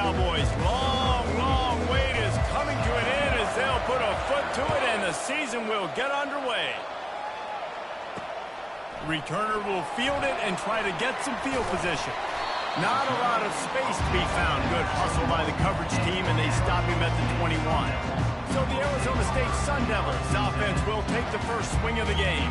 Cowboys' long wait is coming to an end as they'll put a foot to it and the season will get underway. Returner will field it and try to get some field position. Not a lot of space to be found. Good hustle by the coverage team, and they stop him at the 21. So the Arizona State Sun Devils offense will take the first swing of the game.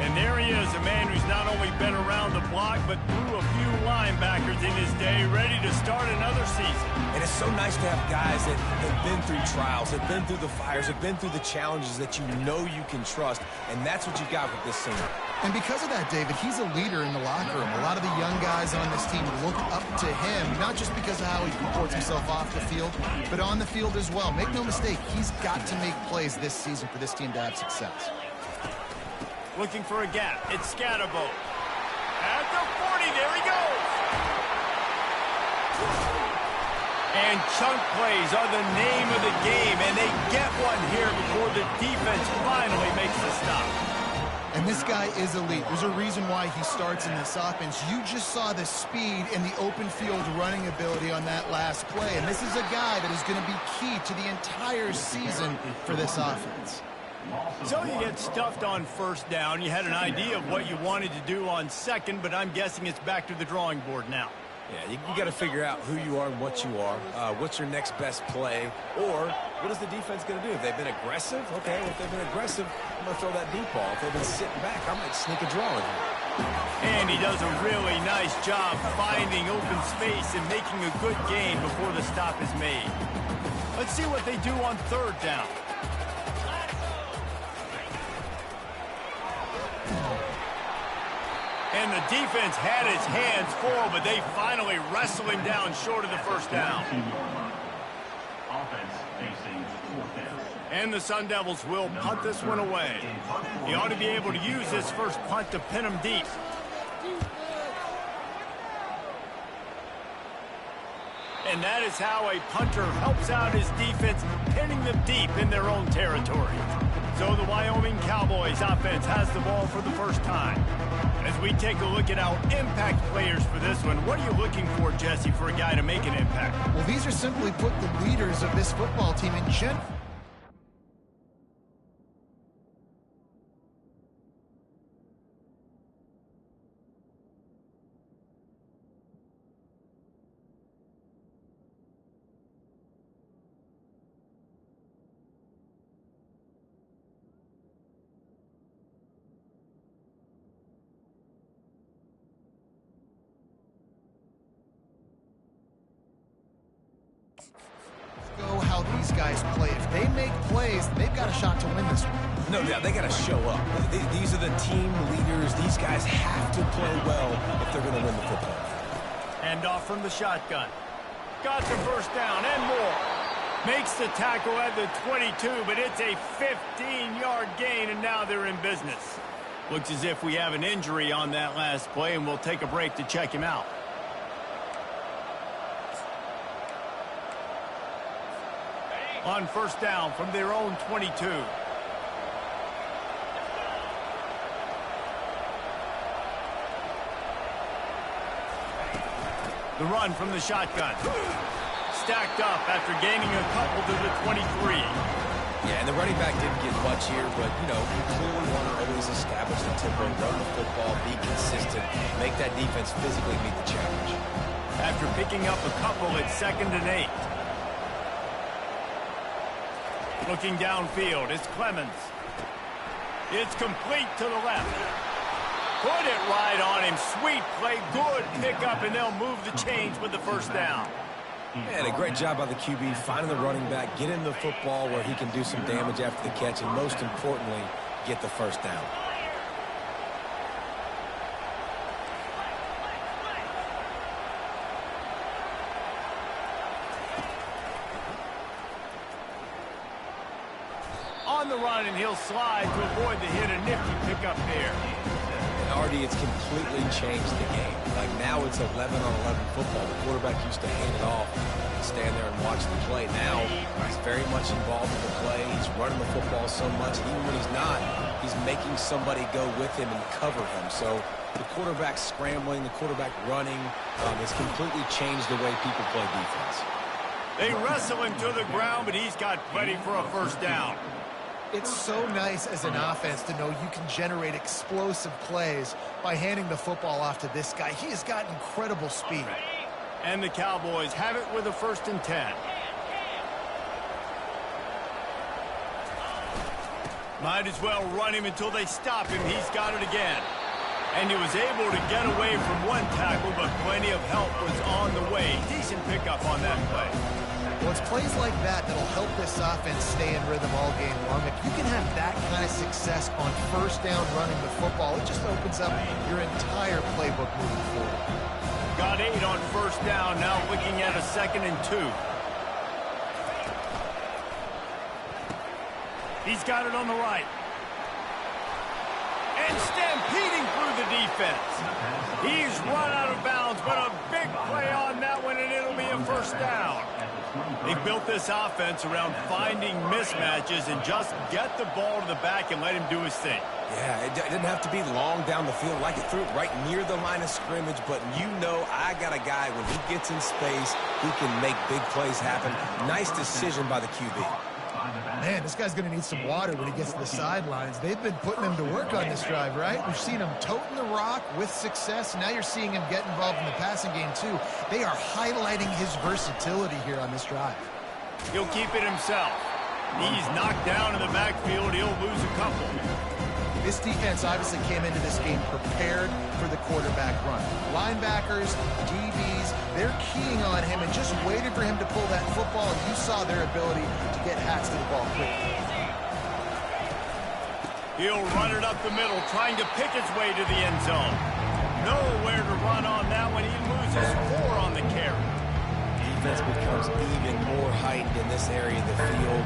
And there he is, a man who's not only been around the block, but threw a few linebackers in his day, ready to start another season. And it's so nice to have guys that have been through trials, have been through the fires, have been through the challenges that you know you can trust, and that's what you got with this senior. And because of that, David, he's a leader in the locker room. A lot of the young guys on this team look up to him, not just because of how he comports himself off the field, but on the field as well. Make no mistake, he's got to make plays this season for this team to have success. Looking for a gap. It's Scatterbo. At the 40, there he goes. And chunk plays are the name of the game, and they get one here before the defense finally makes the stop. And this guy is elite. There's a reason why he starts in this offense. You just saw the speed and the open field running ability on that last play. And this is a guy that is going to be key to the entire season for this offense. So you get stuffed on first down. You had an idea of what you wanted to do on second, but I'm guessing it's back to the drawing board now. Yeah, you got to figure out who you are and what you are. What's your next best play? Or what is the defense going to do? If they've been aggressive, okay, well, if they've been aggressive, I'm going to throw that deep ball. If they've been sitting back, I might sneak a draw in here. And he does a really nice job finding open space and making a good gain before the stop is made. Let's see what they do on third down. And the defense had its hands full, but they finally wrestle him down short of the first down. And the Sun Devils will punt this one away. He ought to be able to use this first punt to pin him deep. And that is how a punter helps out his defense, pinning them deep in their own territory. So the Wyoming Cowboys offense has the ball for the first time. As we take a look at our impact players for this one, what are you looking for, Jesse, for a guy to make an impact? Well, these are simply put the leaders of this football team in general. How these guys play. If they make plays, they've got a shot to win this one. No doubt, they got to show up. These are the team leaders. These guys have to play well if they're going to win the football. And off from the shotgun. Got the first down and more. Makes the tackle at the 22, but it's a 15-yard gain, and now they're in business. Looks as if we have an injury on that last play, and we'll take a break to check him out. On first down from their own 22. The run from the shotgun. Stacked up after gaining a couple to the 23. Yeah, and the running back didn't get much here, but, you know, you clearly want to always establish the tempo, run the football, be consistent, make that defense physically meet the challenge. After picking up a couple, it's 2nd and 8. Looking downfield, it's Clemens. It's complete to the left. Put it right on him. Sweet play, good pickup, and they'll move the chains with the first down. And a great job by the QB, finding the running back, get him the football where he can do some damage after the catch, and most importantly, get the first down. On the run, and he'll slide to avoid the hit. A nifty pickup there. And Artie, it's completely changed the game. Like now it's 11-on-11 football. The quarterback used to hand it off and stand there and watch the play. Now he's very much involved in the play. He's running the football so much. Even when he's not, he's making somebody go with him and cover him. So the quarterback scrambling, the quarterback running has completely changed the way people play defense. They wrestle him to the ground, but he's got plenty for a first down. It's so nice as an offense to know you can generate explosive plays by handing the football off to this guy. He has got incredible speed. And the Cowboys have it with a 1st and 10. Might as well run him until they stop him. He's got it again. And he was able to get away from one tackle, but plenty of help was on the way. Decent pickup on that play. Well, it's plays like that that'll help this offense stay in rhythm all game long. If you can have that kind of success on first down running the football, it just opens up your entire playbook moving forward. Got 8 on first down, now looking at a 2nd and 2. He's got it on the right. And stampeding through the defense. He's run out of bounds, but a big play on that one, and it'll be a first down. They built this offense around finding mismatches and just get the ball to the back and let him do his thing. Yeah, it didn't have to be long down the field. Like it threw it right near the line of scrimmage, but you know I got a guy when he gets in space, he can make big plays happen. Nice decision by the QB. Man, this guy's going to need some water when he gets to the sidelines. They've been putting him to work on this drive, right? We've seen him toting the rock with success. Now you're seeing him get involved in the passing game, too. They are highlighting his versatility here on this drive. He'll keep it himself. He's knocked down in the backfield. He'll lose a couple. This defense obviously came into this game prepared for the quarterback run. Linebackers, DBs, they're keying on him and just waited for him to pull that football, and you saw their ability to get hats to the ball quickly. He'll run it up the middle, trying to pick his way to the end zone. Nowhere to run on that one. He loses 4 on the carry. Defense becomes even more heightened in this area of the field.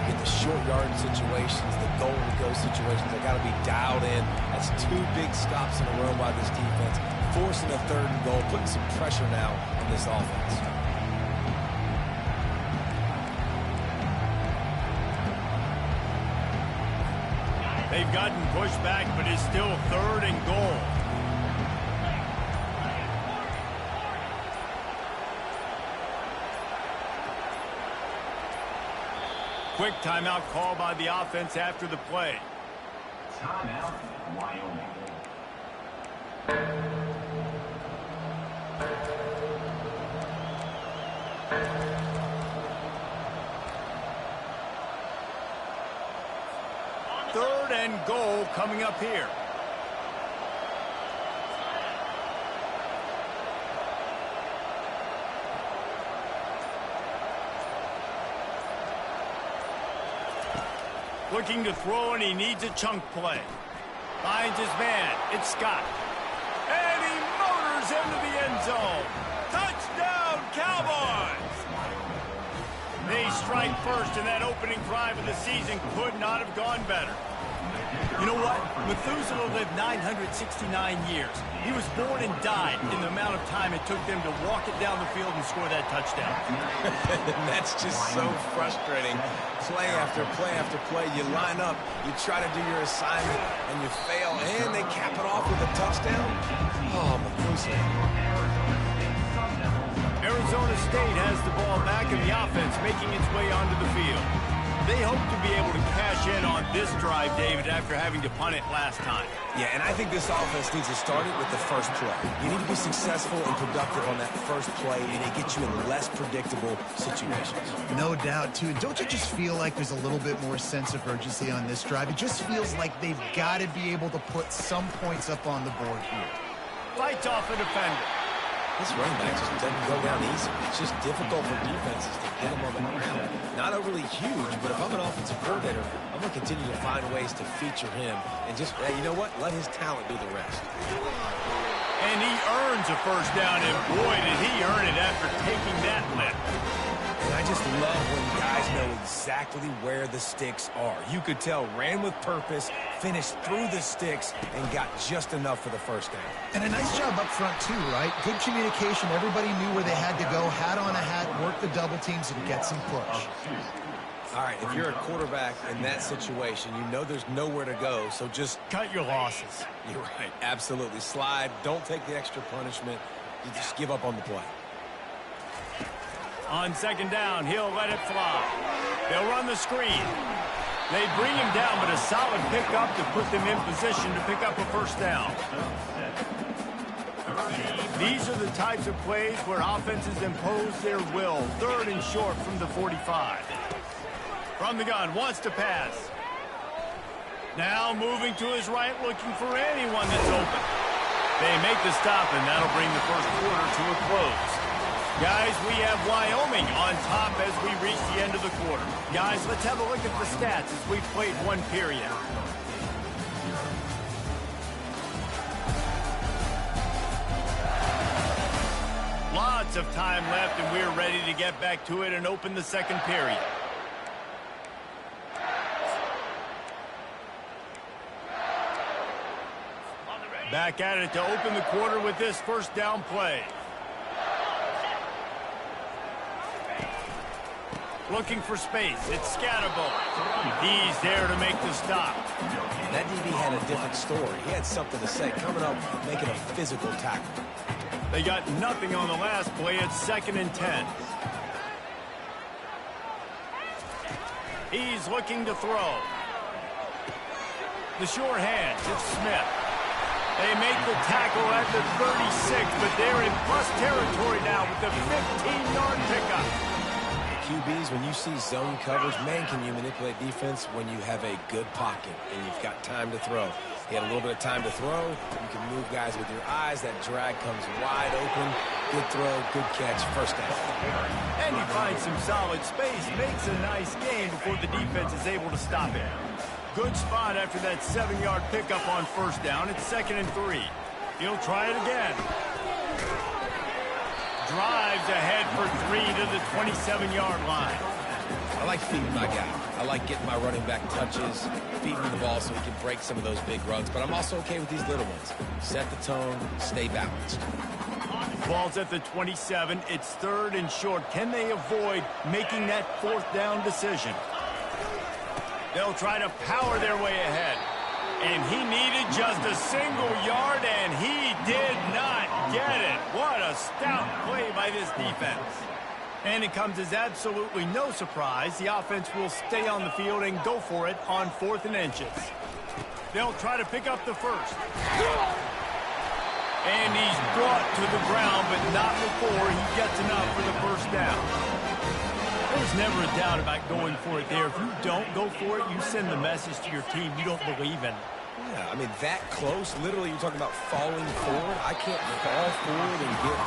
You get the short yard situations, the goal-to-go situations. They got to be dialed in. That's 2 big stops in a row by this defense, forcing a 3rd and goal, putting some pressure now on this offense. They've gotten pushed back, but it's still 3rd and goal. Quick timeout call by the offense after the play. Timeout, Wyoming. Third and goal coming up here. Looking to throw, and he needs a chunk play. Finds his man. It's Scott. And he motors into the end zone. Touchdown, Cowboys! They strike first, and that opening drive of the season could not have gone better. You know what? Methuselah lived 969 years. He was born and died in the amount of time it took them to walk it down the field and score that touchdown. That's just so frustrating. Play after play after play. You line up, you try to do your assignment, and you fail, and they cap it off with a touchdown. Oh, Methuselah. Arizona State has the ball back in the offense, making its way onto the field. They hope to be able to cash in on this drive, David, after having to punt it last time. Yeah, and I think this offense needs to start it with the first play. You need to be successful and productive on that first play, and it gets you in less predictable situations. No doubt, too. And don't you just feel like there's a little bit more sense of urgency on this drive? It just feels like they've got to be able to put some points up on the board here. Fights off a defender. This running back just doesn't go down easy. It's just difficult for defenses to get him on the ground. Not overly huge, but if I'm an offensive coordinator, I'm going to continue to find ways to feature him and just, hey, you know what? Let his talent do the rest. And he earns a first down, and boy, did he earn it after taking that lift. And I just love when guys know exactly where the sticks are. You could tell, ran with purpose, finished through the sticks, and got just enough for the first down. And a nice job up front, too, right? Good communication. Everybody knew where they had to go, hat on a hat, work the double teams, and get some push. All right, if you're a quarterback in that situation, you know there's nowhere to go, so just cut your losses. You're right. Absolutely. Slide. Don't take the extra punishment. You just give up on the play. On second down, he'll let it fly. They'll run the screen. They bring him down, but a solid pickup to put them in position to pick up a first down. These are the types of plays where offenses impose their will. Third and short from the 45. From the gun, wants to pass. Now moving to his right, looking for anyone that's open. They make the stop, and that'll bring the first quarter to a close. Guys, we have Wyoming on top as we reach the end of the quarter. Guys, let's have a look at the stats as we've played one period. Lots of time left, and we're ready to get back to it and open the second period. Back at it to open the quarter with this first down play. Looking for space. It's Scatterbo. He's there to make the stop. That DB had a different story. He had something to say, coming up, making a physical tackle. They got nothing on the last play. It's 2nd and 10. He's looking to throw. The sure hands. It's Smith. They make the tackle at the 36, but they're in plus territory now with the 15-yard pickup. QBs, when you see zone coverage, man, can you manipulate defense when you have a good pocket and you've got time to throw. He had a little bit of time to throw. You can move guys with your eyes. That drag comes wide open. Good throw, good catch, first down. And he finds some solid space, makes a nice gain before the defense is able to stop it. Good spot after that 7-yard pickup on first down. It's 2nd and 3. He'll try it again. Drives ahead for 3 to the 27-yard line. I like feeding my guy. I like getting my running back touches, feeding the ball so he can break some of those big runs. But I'm also okay with these little ones. Set the tone, stay balanced. Ball's at the 27. It's 3rd and short. Can they avoid making that 4th down decision? They'll try to power their way ahead. And he needed just a single yard, and he did not get it. What a stout play by this defense. And it comes as absolutely no surprise. The offense will stay on the field and go for it on 4th and inches. They'll try to pick up the first. And he's brought to the ground, but not before he gets enough for the first down. There's never a doubt about going for it there. If you don't go for it, you send the message to your team you don't believe in. Yeah, I mean, that close, literally, you're talking about falling forward. I can't fall forward and get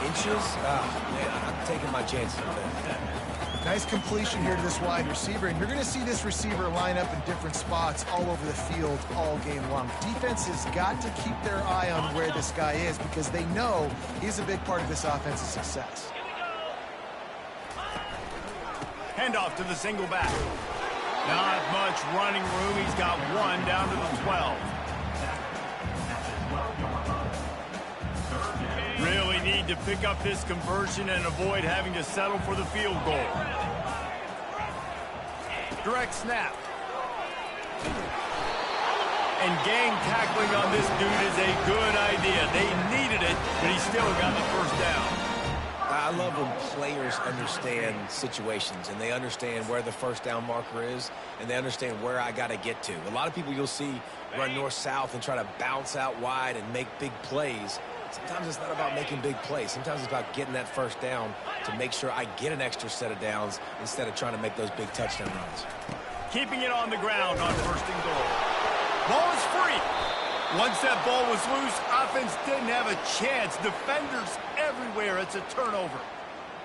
inches. Man, I'm taking my chances with that. Nice completion here to this wide receiver, and you're going to see this receiver line up in different spots all over the field all game long. Defense has got to keep their eye on where this guy is because they know he's a big part of this offense's success. Handoff to the single back. Not much running room. He's got one down to the 12. Really need to pick up this conversion and avoid having to settle for the field goal. Direct snap. And gang tackling on this dude is a good idea. They needed it, but he still got the first down. I love when players understand situations and they understand where the first down marker is and they understand where I got to get to. A lot of people you'll see run north-south and try to bounce out wide and make big plays. Sometimes it's not about making big plays. Sometimes it's about getting that first down to make sure I get an extra set of downs instead of trying to make those big touchdown runs. Keeping it on the ground on 1st and goal. Ball is free. Once that ball was loose, offense didn't have a chance. Defenders everywhere. It's a turnover.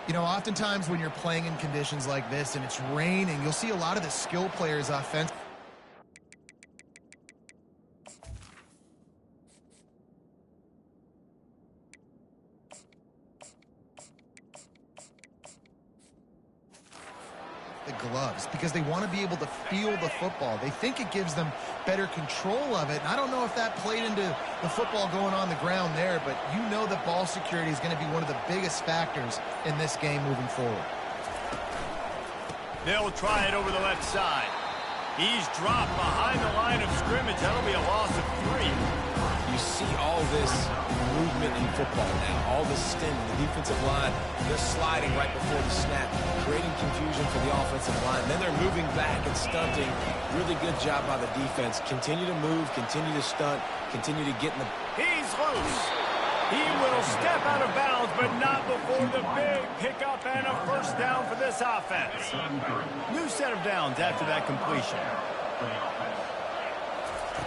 You know, oftentimes when you're playing in conditions like this and it's raining, you'll see a lot of the skill players offense. The gloves because they want to be able to feel the football. They think it gives them better control of it. And I don't know if that played into the football going on the ground there, but you know that ball security is going to be one of the biggest factors in this game moving forward. They'll try it over the left side. He's dropped behind the line of scrimmage. That'll be a loss of 3. You see all this movement in football now, all this stint. The defensive line, they're sliding right before the snap, creating confusion for the offensive line. Then they're moving back and stunting. Really good job by the defense. Continue to move, continue to stunt, continue to get in the... He's loose. He will step out of bounds, but not before the big pickup and a first down for this offense. New set of downs after that completion.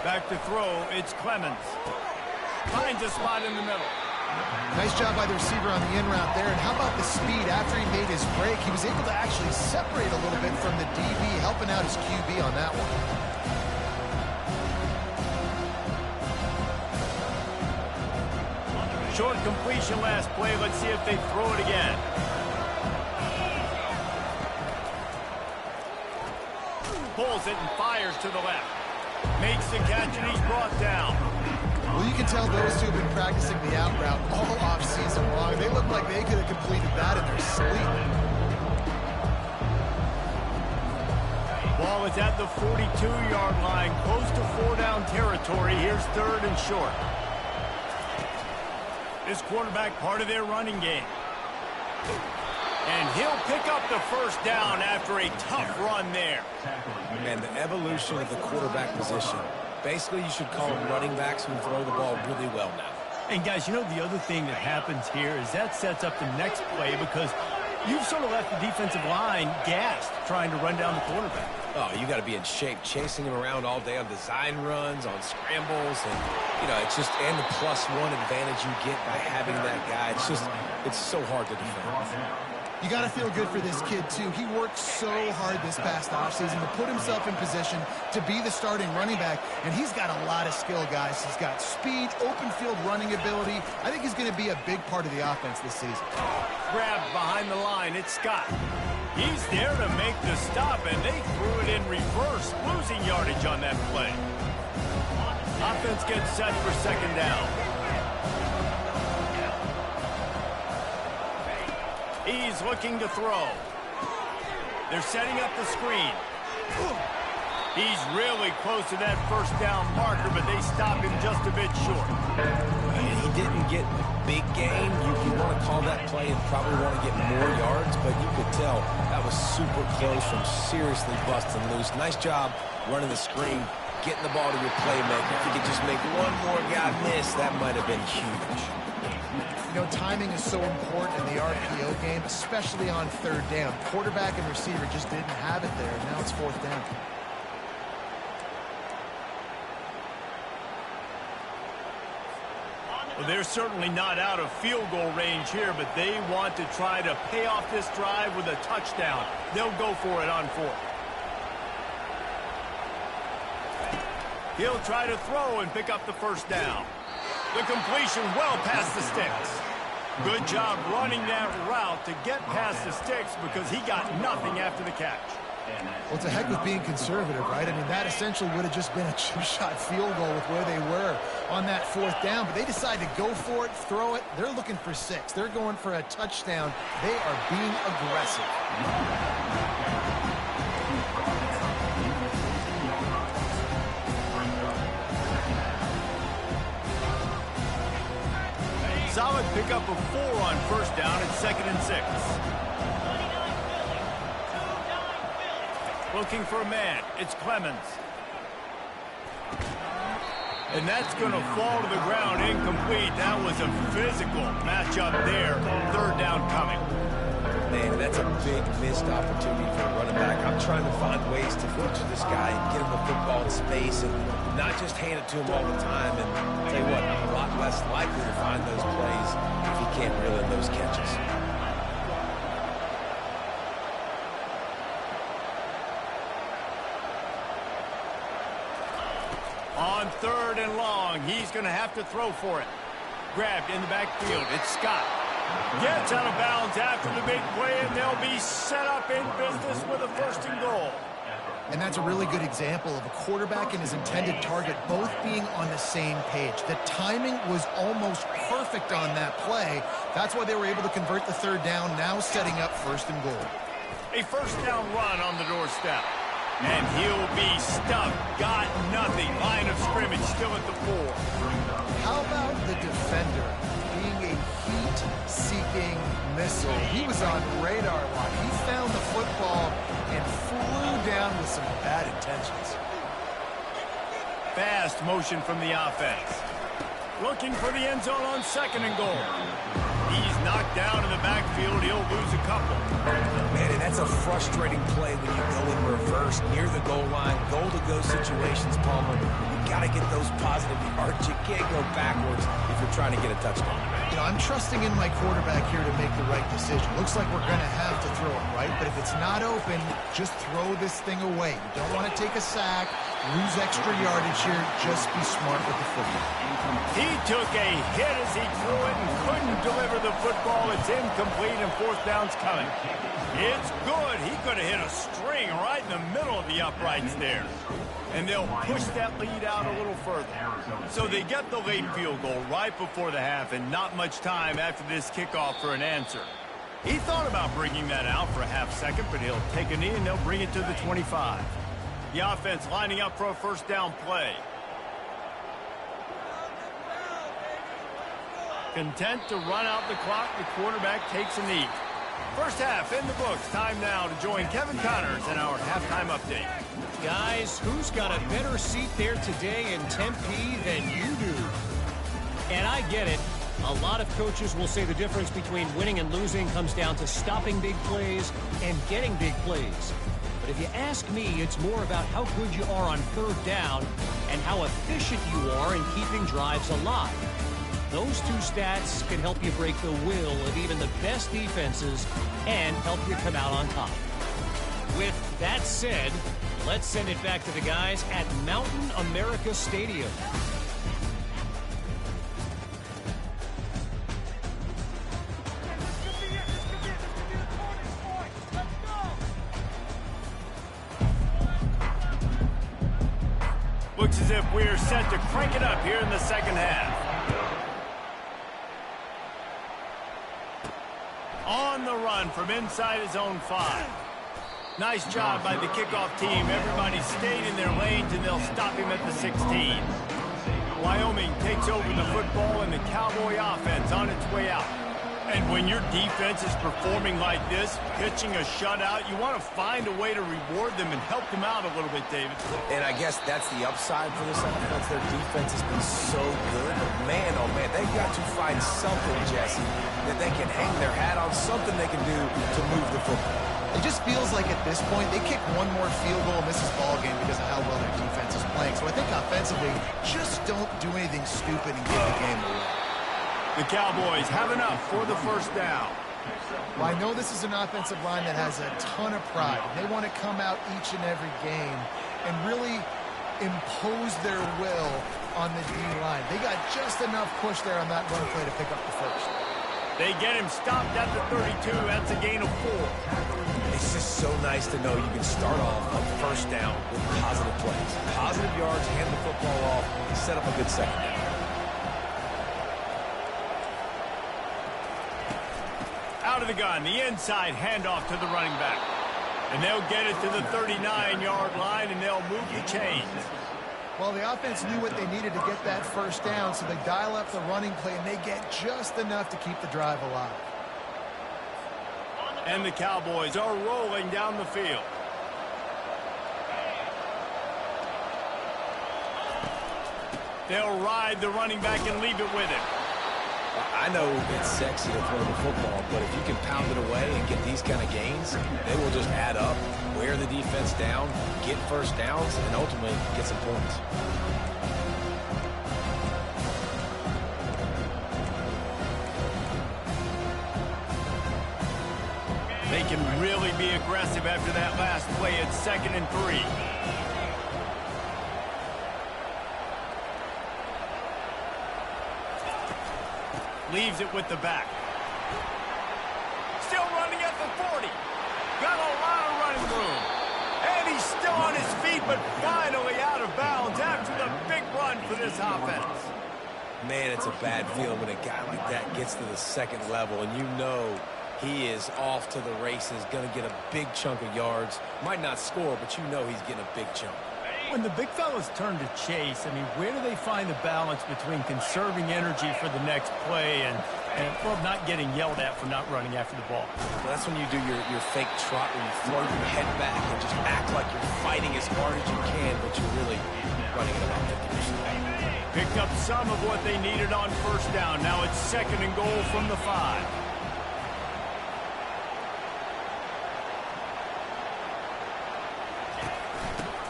Back to throw, it's Clemens. Finds a spot in the middle. Nice job by the receiver on the in route there. And how about the speed after he made his break? He was able to actually separate a little bit from the DB, helping out his QB on that one. Short completion last play. Let's see if they throw it again. Pulls it and fires to the left. Makes the catch and he's brought down. Well, you can tell those two have been practicing the out route all offseason long. They look like they could have completed that in their sleep. Ball is at the 42-yard line, close to 4-down territory. Here's 3rd and short. This quarterback part of their running game. And he'll pick up the first down after a tough run there. And the evolution of the quarterback position. Basically, you should call them running backs who throw the ball really well now. And, guys, you know, the other thing that happens here is that sets up the next play because you've sort of left the defensive line gassed trying to run down the quarterback. Oh, you got to be in shape, chasing him around all day on design runs, on scrambles, and, you know, it's just, and the +1 advantage you get by having that guy. It's just, it's so hard to defend. You got to feel good for this kid, too. He worked so hard this past offseason to put himself in position to be the starting running back, and he's got a lot of skill, guys. He's got speed, open field running ability. I think he's going to be a big part of the offense this season. Grabbed behind the line, it's Scott. He's there to make the stop, and they threw it in reverse, losing yardage on that play. Offense gets set for 2nd down. He's looking to throw. They're setting up the screen. He's really close to that first down marker, but they stopped him just a bit short. And he didn't get big gain. You want to call that play and probably want to get more yards, but you could tell that was super close from seriously busting loose. Nice job running the screen, getting the ball to your playmaker. If you could just make one more guy miss, that might have been huge. You know, timing is so important in the RPO game, especially on 3rd down. Quarterback and receiver just didn't have it there. Now it's 4th down. Well, they're certainly not out of field goal range here, but they want to try to pay off this drive with a touchdown. They'll go for it on 4th. He'll try to throw and pick up the first down. The completion well past the sticks. Good job running that route to get past the sticks because he got nothing after the catch. Well, it's a heck of being conservative, right? I mean, that essentially would have just been a 2-shot field goal with where they were on that 4th down. But they decided to go for it, throw it. They're looking for 6. They're going for a touchdown. They are being aggressive. Solid pickup of 4 on first down at 2nd and 6. Looking for a man. It's Clemens. And that's going to fall to the ground incomplete. That was a physical matchup there. 3rd down coming. Man, that's a big missed opportunity for a running back. I'm trying to find ways to feature this guy and get him the football in space and not just hand it to him all the time. And I'll tell you what, I'm a lot less likely to find those plays if he can't reel in those catches. On 3rd and long, he's going to have to throw for it. Grabbed in the backfield. It's Scott. Gets out of bounds after the big play, and they'll be set up in business with a 1st and goal. And that's a really good example of a quarterback and his intended target both being on the same page. The timing was almost perfect on that play. That's why they were able to convert the 3rd down, now setting up 1st and goal. A first down run on the doorstep. And he'll be stuck. Got nothing. Line of scrimmage still at the 4. How about the defender being a heat-seeking missile? He was on radar lock. He found the football and flew down with some bad intentions. Fast motion from the offense. Looking for the end zone on 2nd and goal. He's knocked down in the backfield. He'll lose a couple. Man, and that's a frustrating play when you go in reverse near the goal line. Goal-to-go situations, Palmer. You got to get those positive yards. You can't go backwards if you're trying to get a touchdown. You know, I'm trusting in my quarterback here to make the right decision. Looks like we're going to have to throw it, right? But if it's not open, just throw this thing away. You don't want to take a sack, lose extra yardage here. Just be smart with the football. He took a hit as he threw it and couldn't deliver the football. It's incomplete and 4th down's coming. It's good. He could have hit a string right in the middle of the uprights there. And they'll push that lead out a little further. So they get the late field goal right before the half and not much time after this kickoff for an answer. He thought about bringing that out for a half second, but he'll take a knee and they'll bring it to the 25. The offense lining up for a first down play. Content to run out the clock, the quarterback takes a knee. First half in the books. Time now to join Kevin Connors in our halftime update. Guys, who's got a better seat there today in Tempe than you do? And I get it. A lot of coaches will say the difference between winning and losing comes down to stopping big plays and getting big plays. But if you ask me, it's more about how good you are on 3rd down and how efficient you are in keeping drives alive. Those two stats can help you break the will of even the best defenses and help you come out on top. With that said, let's send it back to the guys at Mountain America Stadium. Looks as if we're set to crank it up here in the second half. On the run from inside his own 5. Nice job by the kickoff team. Everybody stayed in their lanes, and they'll stop him at the 16. Wyoming takes over the football, and the Cowboy offense on its way out. And when your defense is performing like this, pitching a shutout, you want to find a way to reward them and help them out a little bit, David. And I guess that's the upside for this offense. Their defense has been so good. But man, oh man, they've got to find something, Jesse, that they can hang their hat on, something they can do to move the football. It just feels like at this point, they kick one more field goal and miss this ball game because of how well their defense is playing. So I think offensively, just don't do anything stupid and give the game away. The Cowboys have enough for the first down. Well, I know this is an offensive line that has a ton of pride. They want to come out each and every game and really impose their will on the D-line. They got just enough push there on that run play to pick up the first. They get him stopped at the 32. That's a gain of 4. It's just so nice to know you can start off on first down with positive plays. Positive yards, hand the football off, set up a good second down. Out of the gun, the inside handoff to the running back. And they'll get it to the 39-yard line, and they'll move the chains. Well, the offense knew what they needed to get that first down, so they dial up the running play, and they get just enough to keep the drive alive. And the Cowboys are rolling down the field. They'll ride the running back and leave it with him. I know it's sexy to throw the football, but if you can pound it away and get these kind of gains, they will just add up, wear the defense down, get first downs, and ultimately get some points. They can really be aggressive after that last play at 2nd and 3. Leaves it with the back. Still running at the 40. Got a lot of running room. And he's still on his feet, but finally out of bounds after the big run for this offense. Man, it's a bad feeling when a guy like that gets to the second level, and you know He is off to the races, going to get a big chunk of yards. Might not score, but you know he's getting a big chunk. When the big fellas turn to chase, I mean, where do they find the balance between conserving energy for the next play and well, not getting yelled at for not running after the ball? Well, that's when you do your fake trot where you throw your head back and just act like you're fighting as hard as you can, but you're really running at about 50%. Picked up some of what they needed on first down. Now it's 2nd and goal from the 5.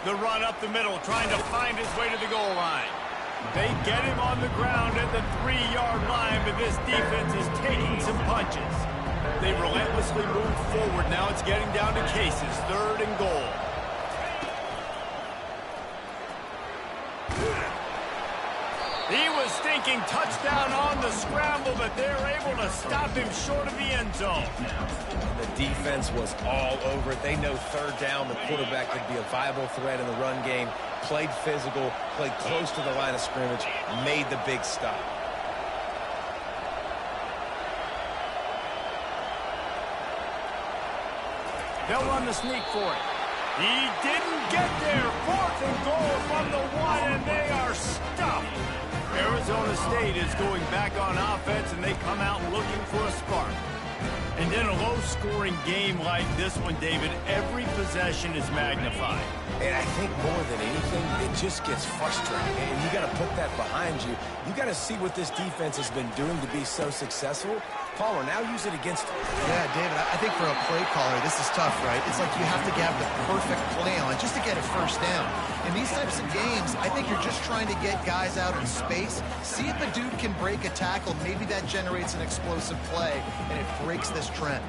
The run up the middle, trying to find his way to the goal line. They get him on the ground at the 3-yard line, but this defense is taking some punches. They relentlessly move forward. Now it's getting down to cases. 3rd and goal. He was thinking touchdown on the scramble, but they're able to stop him short of the end zone. The defense was all over it. They know 3rd down, the quarterback could be a viable threat in the run game. Played physical, played close to the line of scrimmage, made the big stop. They'll run the sneak for it. He didn't get there. 4th and goal from the 1, and they are stuffed. Arizona State is going back on offense, and they come out looking for a spark. And in a low-scoring game like this one, David, every possession is magnified. And I think more than anything, it just gets frustrating. And you got to put that behind you. You got to see what this defense has been doing to be so successful. Palmer, now use it against him. Yeah, David, I think for a play caller, this is tough, right? It's like you have to have the perfect play on just to get a first down. In these types of games, I think you're just trying to get guys out in space, see if a dude can break a tackle. Maybe that generates an explosive play, and it breaks this trend.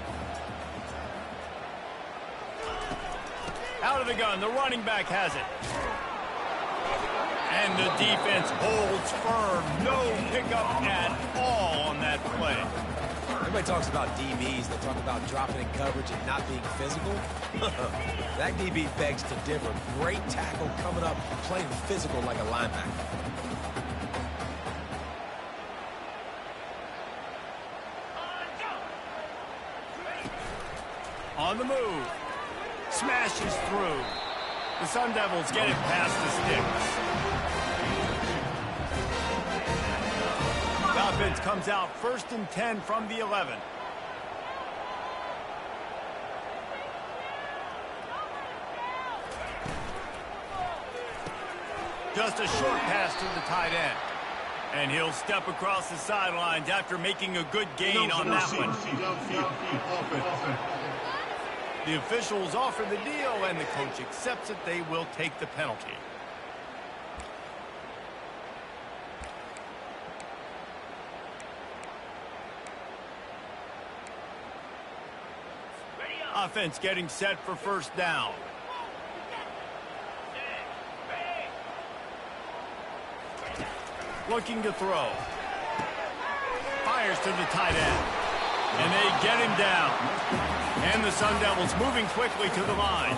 Out of the gun, the running back has it. And the defense holds firm. No pickup at all on that play. Everybody talks about DBs. They talk about dropping in coverage and not being physical. That DB begs to differ. Great tackle coming up, playing physical like a linebacker. On the move. Smashes through. The Sun Devils get it past the sticks. The offense comes out 1st and 10 from the 11. Just a short pass to the tight end. And he'll step across the sidelines after making a good gain on that one. The officials offer the deal, and the coach accepts it. They will take the penalty. Offense getting set for first down. Looking to throw. Fires to the tight end. And they get him down. And the Sun Devils moving quickly to the line.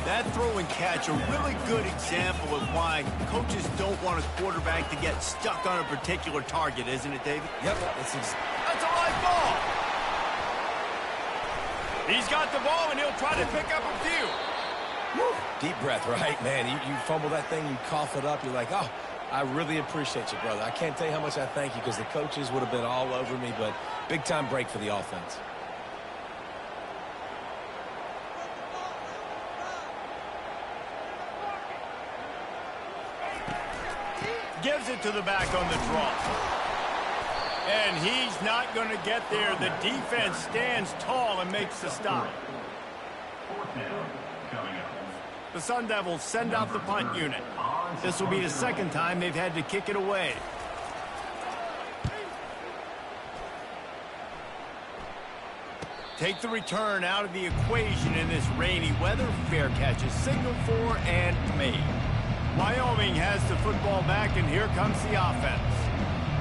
That throw and catch, a really good example of why coaches don't want a quarterback to get stuck on a particular target, isn't it, David? Yep. That's a live ball. He's got the ball, and he'll try to pick up a few. Woo. Deep breath, right, man? You fumble that thing, you cough it up, you're like, oh, I really appreciate you, brother. I can't tell you how much I thank you because the coaches would have been all over me, but big-time break for the offense. Gives it to the back on the draw. And he's not going to get there. The defense stands tall and makes the stop. The Sun Devils send out the punt unit. This will be the second time they've had to kick it away. Take the return out of the equation in this rainy weather. Fair catch is signaled for and made. Wyoming has the football back, and here comes the offense.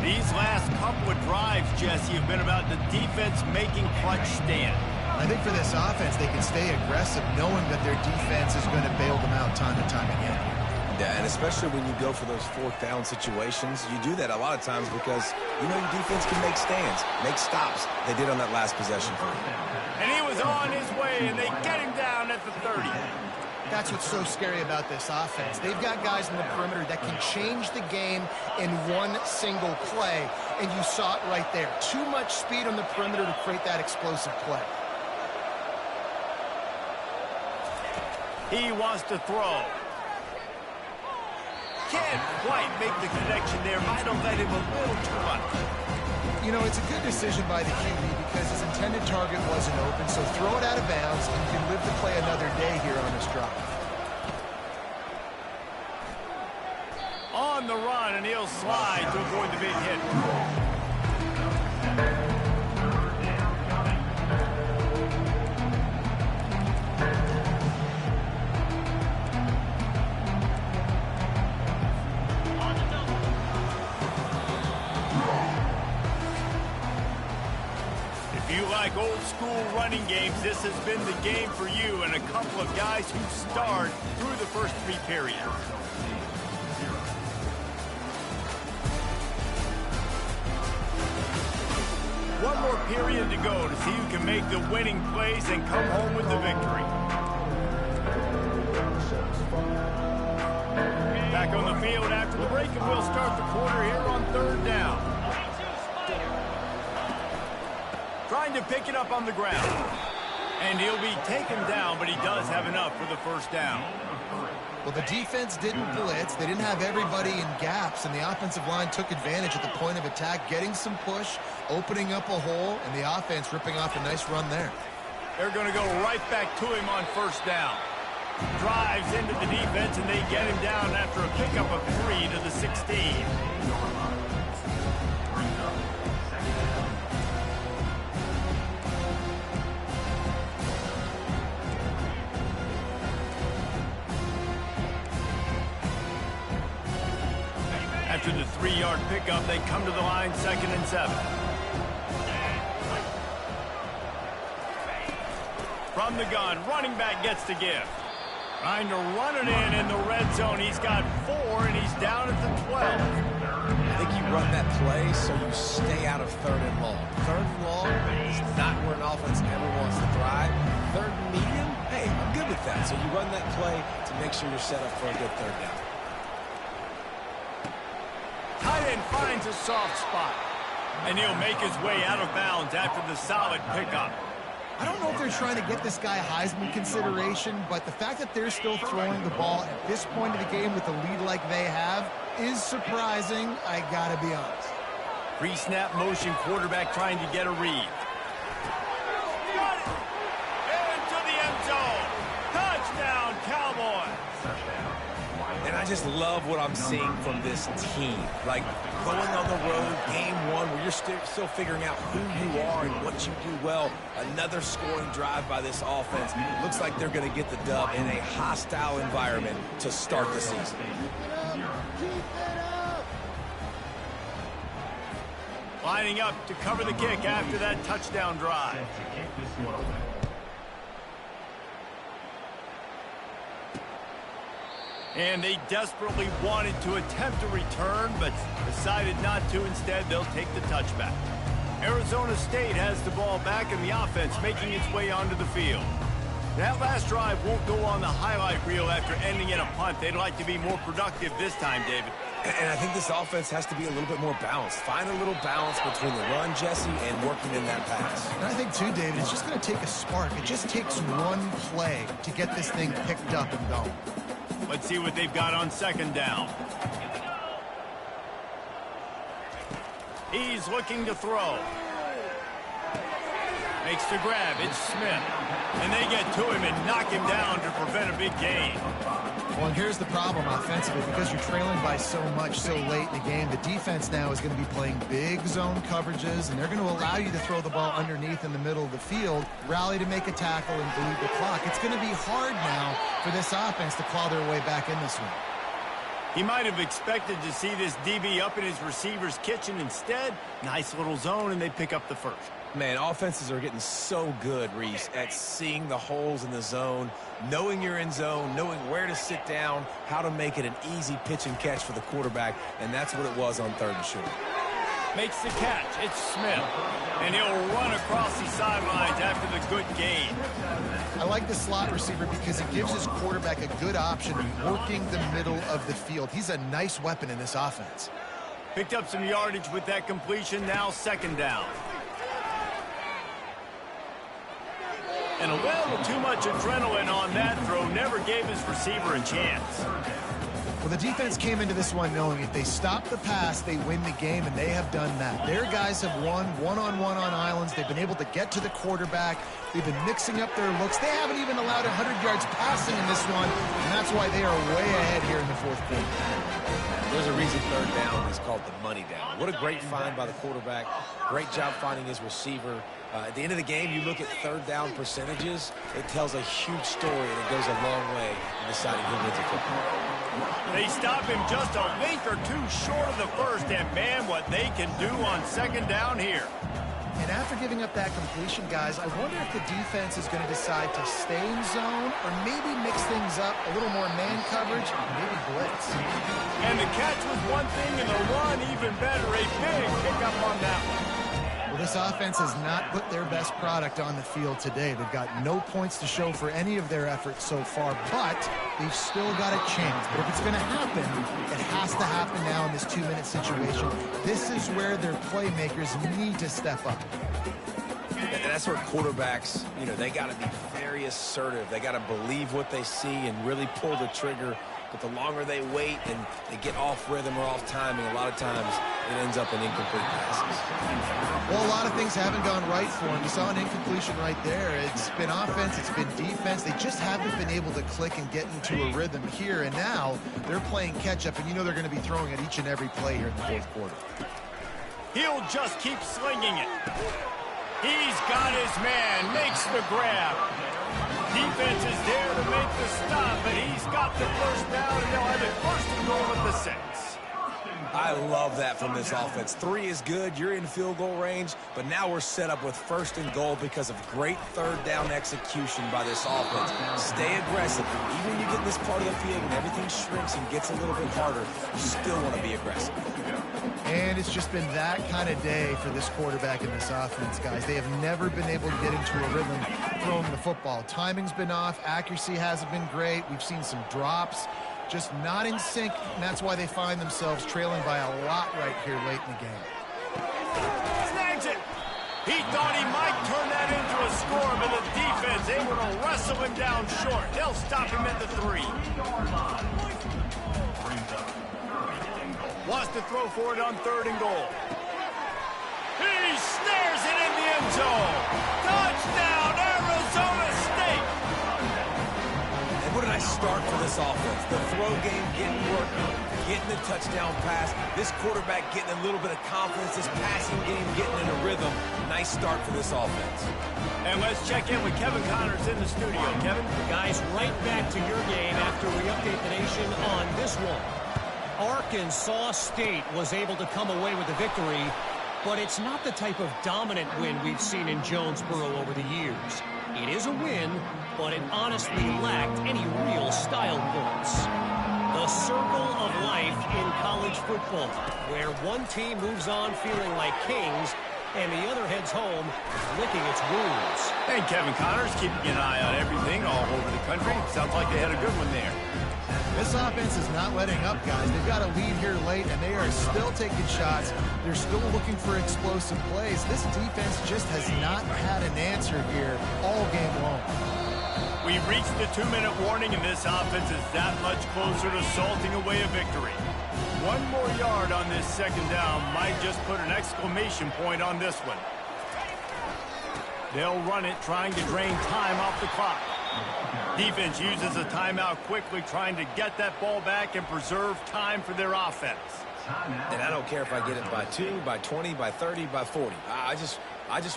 These last couple of drives, Jesse, have been about the defense making clutch stand. I think for this offense, they can stay aggressive knowing that their defense is going to bail them out time and time again. Yeah, and especially when you go for those fourth down situations, you do that a lot of times because you know your defense can make stands, make stops. They did on that last possession. And he was on his way, and they get him down at the 30. That's what's so scary about this offense. They've got guys in the perimeter that can change the game in one single play, and you saw it right there. Too much speed on the perimeter to create that explosive play. He wants to throw. Can't quite make the connection there. Might have let him a little too much. You know, it's a good decision by the QB because his intended target wasn't open, so throw it out of bounds and you can live to play another day here on this drive. On the run, and he'll slide to avoid the big hit. If you like old school running games, this has been the game for you and a couple of guys who starred through the first three periods. One more period to go to see who can make the winning plays and come home with the victory. Back on the field after the break, and we'll start the quarter here on third down. Trying to pick it up on the ground. And he'll be taken down, but he does have enough for the first down. Well, the defense didn't blitz. They didn't have everybody in gaps, and the offensive line took advantage at the point of attack, getting some push, opening up a hole, and the offense ripping off a nice run there. They're going to go right back to him on first down. Drives into the defense, and they get him down after a pickup of 3 to the 16. After the 3-yard pickup, they come to the line, 2nd and 7. From the gun, running back gets the gift. Trying to run it in the red zone. He's got 4, and he's down at the 12. I think you run that play so you stay out of 3rd and long. 3rd and long is not where an offense ever wants to thrive. 3rd and medium, hey, I'm good with that. So you run that play to make sure you're set up for a good 3rd down. Tight end finds a soft spot. And he'll make his way out of bounds after the solid pickup. I don't know if they're trying to get this guy Heisman consideration, but the fact that they're still throwing the ball at this point of the game with the lead like they have is surprising, I gotta be honest. Pre-snap motion, quarterback trying to get a read. Got it! Into the end zone. Touchdown, Cowboys! And I just love what I'm seeing from this team. Like, going on the road, game one, where you're still figuring out who you are and what you do well. Another scoring drive by this offense. Looks like they're going to get the dub in a hostile environment to start the season. Lining up to cover the kick after that touchdown drive. And they desperately wanted to attempt a return, but decided not to. Instead, they'll take the touchback. Arizona State has the ball back, and the offense making its way onto the field. That last drive won't go on the highlight reel after ending in a punt. They'd like to be more productive this time, David. And I think this offense has to be a little bit more balanced. Find a little balance between the run, Jesse, and working in that pass. And I think, too, David, it's just going to take a spark. It just takes one play to get this thing picked up and going. Let's see what they've got on 2nd down. He's looking to throw. Makes the grab. It's Smith. And they get to him and knock him down to prevent a big gain. Well, and here's the problem offensively. Because you're trailing by so much so late in the game, the defense now is going to be playing big zone coverages, and they're going to allow you to throw the ball underneath in the middle of the field, rally to make a tackle, and bleed the clock. It's going to be hard now for this offense to claw their way back in this one. He might have expected to see this DB up in his receiver's kitchen. Instead, nice little zone, and they pick up the first. Man, offenses are getting so good, Reese, at seeing the holes in the zone, knowing you're in zone, knowing where to sit down, how to make it an easy pitch and catch for the quarterback, and that's what it was on 3rd and short. Makes the catch. It's Smith. And he'll run across the sidelines after the good gain. I like the slot receiver because it gives his quarterback a good option working the middle of the field. He's a nice weapon in this offense. Picked up some yardage with that completion. Now 2nd down. And a little too much adrenaline on that throw. Never gave his receiver a chance. Well, the defense came into this one knowing if they stop the pass, they win the game, and they have done that. Their guys have won one-on-one on islands. They've been able to get to the quarterback. They've been mixing up their looks. They haven't even allowed 100 yards passing in this one, and that's why they are way ahead here in the 4th quarter. There's a reason 3rd down is called the money down. What a great find by the quarterback. Great job finding his receiver. At the end of the game, you look at 3rd down percentages. It tells a huge story, and it goes a long way in deciding who wins a football. They stop him just a link or two short of the 1st, and man, what they can do on 2nd down here. And after giving up that completion, guys, I wonder if the defense is going to decide to stay in zone or maybe mix things up, a little more man coverage, maybe blitz. And the catch was one thing, and the run even better. A big pickup on that one. Well, this offense has not put their best product on the field today. They've got no points to show for any of their efforts so far, but they've still got a chance. But if it's going to happen, it has to happen now in this 2-minute situation. This is where their playmakers need to step up. And that's where quarterbacks, they got to be very assertive. They got to believe what they see and really pull the trigger. But the longer they wait and they get off rhythm or off timing, a lot of times it ends up in incomplete passes. Well, a lot of things haven't gone right for him. You saw an incompletion right there. It's been offense, it's been defense. They just haven't been able to click and get into a rhythm here. And now they're playing catch-up, and they're going to be throwing at each and every play here in the 4th quarter. He'll just keep slinging it. He's got his man, makes the grab. Defense is there to make the stop, but he's got the 1st down, and they'll have it 1st and goal at the 6. I love that from this offense. 3 is good. You're in field goal range, but now we're set up with 1st and goal because of great 3rd down execution by this offense. Stay aggressive. Even when you get in this part of the field and everything shrinks and gets a little bit harder, you still want to be aggressive. And it's just been that kind of day for this quarterback in this offense, guys. They have never been able to get into a rhythm throwing the football. Timing's been off. Accuracy hasn't been great. We've seen some drops. Just not in sync, and that's why they find themselves trailing by a lot right here late in the game. Snags it. He thought he might turn that into a score, but the defense able to wrestle him down short. They'll stop him at the 3. Wants to throw for it on 3rd and goal. He snares it in the end zone. Touchdown, Arizona State. And what did I start for this offense? The throw game getting working, getting the touchdown pass. This quarterback getting a little bit of confidence. This passing game getting in a rhythm. Nice start for this offense. And let's check in with Kevin Connors in the studio. Kevin? Guys, right back to your game after we update the nation on this one. Arkansas State was able to come away with a victory, but it's not the type of dominant win we've seen in Jonesboro over the years. It is a win, but it honestly lacked any real style points. The circle of life in college football, where one team moves on feeling like kings and the other heads home licking its wounds. And Kevin Connors keeping an eye on everything all over the country. Sounds like they had a good one there. This offense is not letting up, guys. They've got a lead here late, and they are still taking shots. They're still looking for explosive plays. This defense just has not had an answer here all game long. We reached the 2-minute warning, and this offense is that much closer to salting away a victory. One more yard on this 2nd down might just put an exclamation point on this one. They'll run it, trying to drain time off the clock. Defense uses a timeout quickly, trying to get that ball back and preserve time for their offense. And I don't care if I get it by 2, by 20, by 30, by 40. I just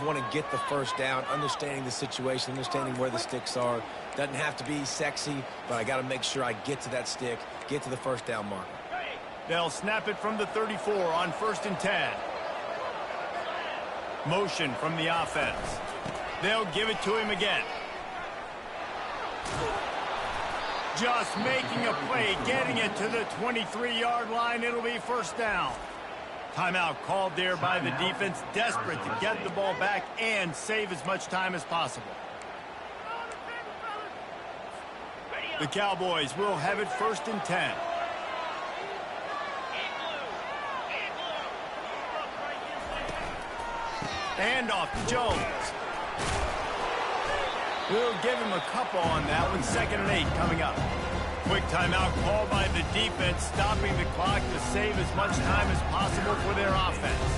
want to get the 1st down, understanding the situation, understanding where the sticks are. Doesn't have to be sexy, but I got to make sure I get to that stick, get to the 1st down marker. They'll snap it from the 34 on 1st and 10. Motion from the offense. They'll give it to him again. Just making a play, getting it to the 23-yard line. It'll be first down. Timeout called there by the defense, desperate to get the ball back and save as much time as possible. The Cowboys will have it 1st and 10. Handoff to Jones. We'll give him a couple on that one. 2nd and 8 coming up. Quick timeout called by the defense, stopping the clock to save as much time as possible for their offense.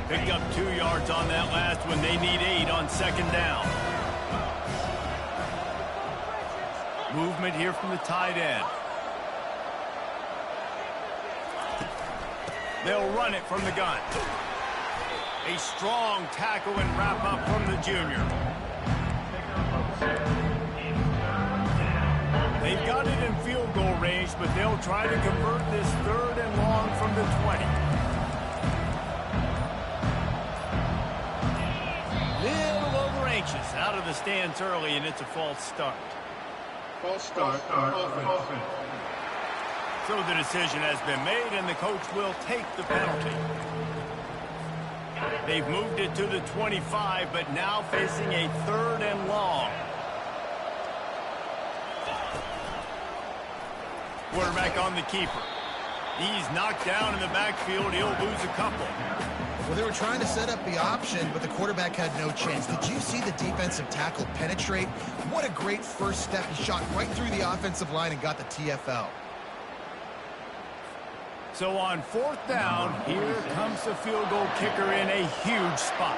Picked up 2 yards on that last one. They need 8 on 2nd down. Movement here from the tight end. They'll run it from the gun. A strong tackle and wrap up from the junior. They've got it in field goal range, but they'll try to convert this 3rd and long from the 20. Little over anxious out of the stands early, and it's a false start. False start. Offense. So the decision has been made, and the coach will take the penalty. They've moved it to the 25, but now facing a 3rd and long. Quarterback on the keeper. He's knocked down in the backfield. He'll lose a couple. Well, they were trying to set up the option, but the quarterback had no chance. Did you see the defensive tackle penetrate? What a great first step. He shot right through the offensive line and got the TFL. So on 4th down, here comes the field goal kicker in a huge spot.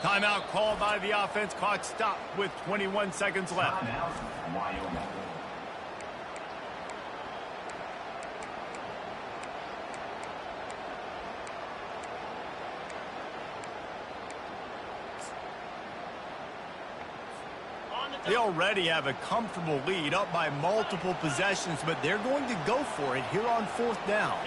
Timeout called by the offense. Clock stopped with 21 seconds left. Timeout, Wyoming. They already have a comfortable lead, up by multiple possessions, but they're going to go for it here on 4th down.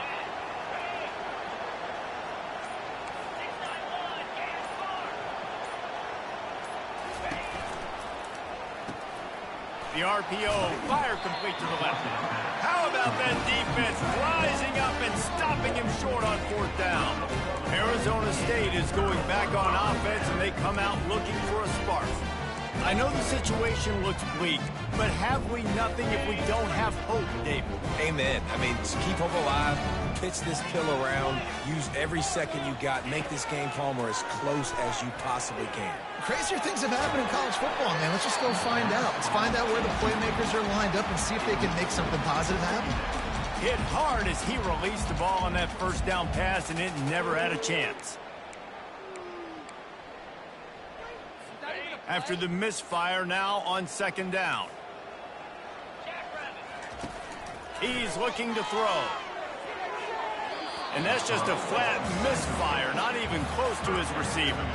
The RPO, fire complete to the left. How about that defense rising up and stopping him short on 4th down? Arizona State is going back on offense, and they come out looking for a spark. I know the situation looks bleak, but have we nothing if we don't have hope, David? Amen. I mean, just keep hope alive, pitch this pill around, use every second you got, make this game, Palmer, as close as you possibly can. Crazier things have happened in college football, man. Let's just go find out. Let's find out where the playmakers are lined up and see if they can make something positive happen. Hit hard as he released the ball on that 1st down pass, and it never had a chance. After the misfire, now on 2nd down. He's looking to throw. And that's just a flat misfire, not even close to his receiver.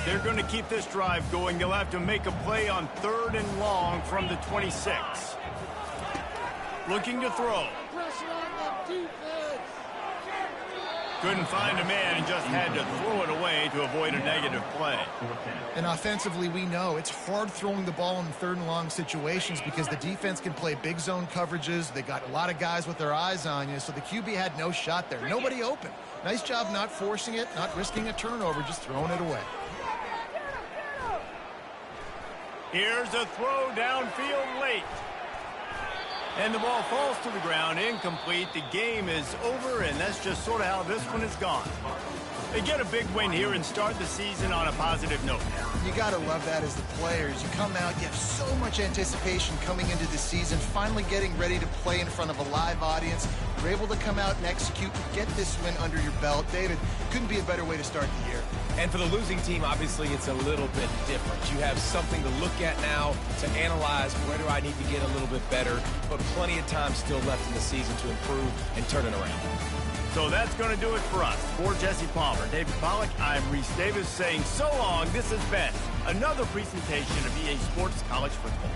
They're going to keep this drive going. They'll have to make a play on 3rd and long from the 26. Looking to throw. Couldn't find a man and just had to throw it away to avoid a negative play. And offensively, we know it's hard throwing the ball in 3rd and long situations because the defense can play big zone coverages. They got a lot of guys with their eyes on you, so the QB had no shot there. Nobody open. Nice job not forcing it, not risking a turnover, just throwing it away. Here's a throw downfield late. And the ball falls to the ground, incomplete. The game is over, and that's just sort of how this one is gone. They get a big win here and start the season on a positive note. You got to love that as the players. You come out, you have so much anticipation coming into the season, finally getting ready to play in front of a live audience. You're able to come out and execute and get this win under your belt. David, couldn't be a better way to start the year. And for the losing team, obviously, it's a little bit different. You have something to look at now to analyze where do I need to get a little bit better, but plenty of time still left in the season to improve and turn it around. So that's going to do it for us. For Jesse Palmer, David Pollack, I'm Reese Davis saying so long. This has been another presentation of EA Sports College Football.